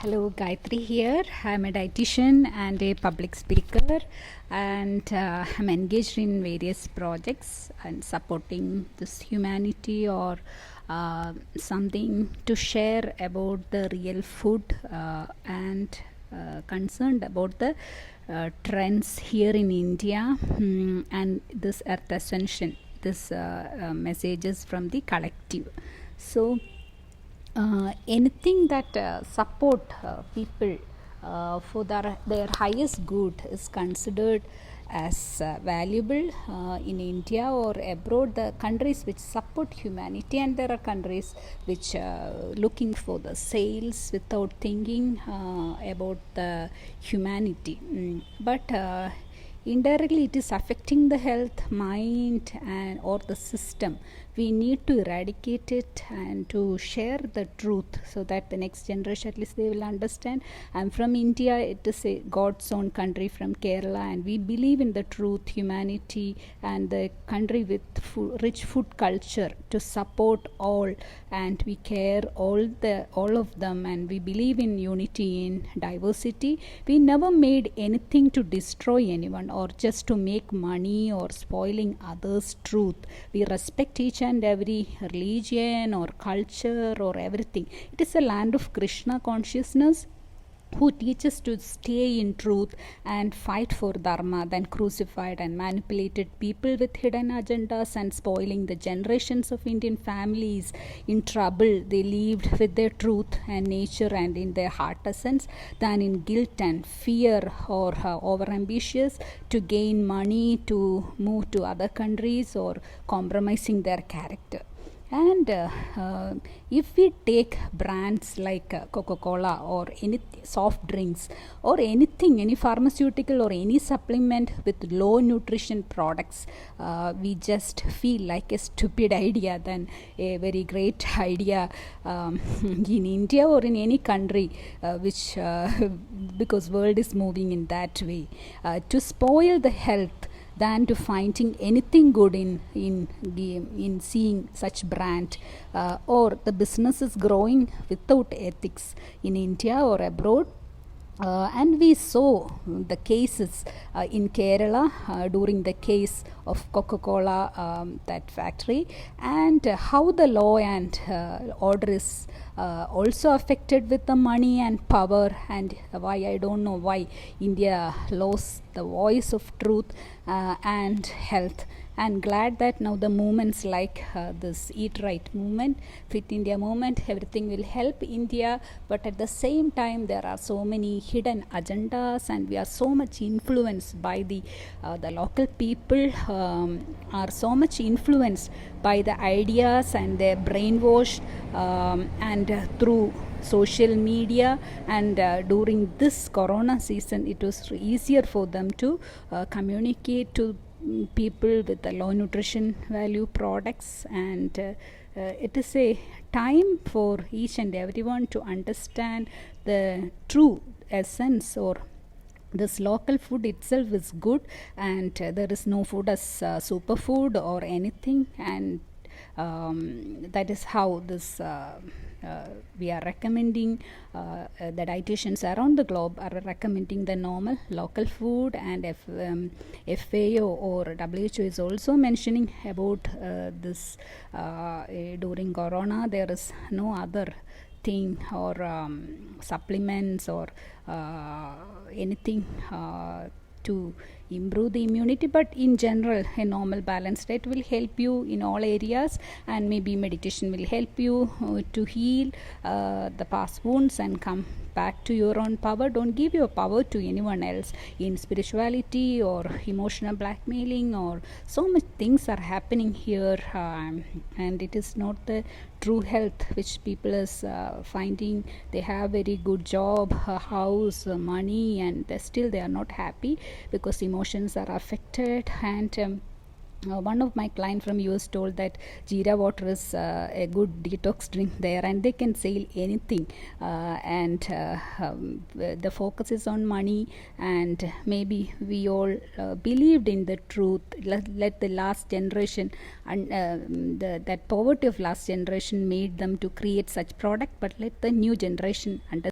Hello, Gayatri here. I'm a dietitian and a public speaker, and I'm engaged in various projects and supporting this humanity or something to share about the real food and concerned about the trends here in India and this Earth Ascension, this messages from the collective. So, anything that support people for their highest good is considered as valuable in India or abroad. The countries which support humanity, and there are countries which looking for the sales without thinking about the humanity. But indirectly it is affecting the health, mind, and or the system. We need to eradicate it and to share the truth so that the next generation, at least, they will understand. I'm from India. It is a God's own country, from Kerala, and we believe in the truth, humanity, and the country with rich food culture to support all, and we care all of them, and we believe in unity in diversity. We never made anything to destroy anyone or just to make money or spoiling others' truth. We respect each and every religion or culture or everything. It is a land of Krishna consciousness who teaches to stay in truth and fight for dharma, then crucified and manipulated people with hidden agendas and spoiling the generations of Indian families in trouble. They lived with their truth and nature and in their heart essence than in guilt and fear or over ambitious to gain money, to move to other countries, or compromising their character. And if we take brands like Coca-Cola or any soft drinks or anything, any pharmaceutical or any supplement with low nutrition products, we just feel like a stupid idea than a very great idea in India or in any country which because world is moving in that way to spoil the health than to finding anything good in seeing such brand or the business is growing without ethics in India or abroad. And we saw the cases in Kerala during the case of Coca-Cola, that factory, and how the law and order is also affected with the money and power, and why I don't know why India lost the voice of truth and health. And glad that now the movements like this Eat Right movement, Fit India movement, everything will help India. But at the same time, there are so many hidden agendas, and we are so much influenced by the local people are so much influenced by the ideas, and they're brainwashed and through social media. And during this corona season, it was easier for them to communicate to people with the low nutrition value products, and it is a time for each and everyone to understand the true essence, or this local food itself is good, and there is no food as superfood or anything. And that is how this we are recommending, the dietitians around the globe are recommending the normal local food, and FAO or WHO is also mentioning about this during corona. There is no other thing or supplements or anything to improve the immunity, but in general a normal balanced diet will help you in all areas, and maybe meditation will help you to heal the past wounds and come back to your own power. Don't give your power to anyone else in spirituality or emotional blackmailing, or so much things are happening here, and it is not the true health which people is finding. They have very good job, house, money, and still they are not happy because emotions are affected. And one of my client from US told that Jeera water is a good detox drink there, and they can sell anything, and the focus is on money. And maybe we all believed in the truth. Let the last generation and that poverty of last generation made them to create such product, but let the new generation understand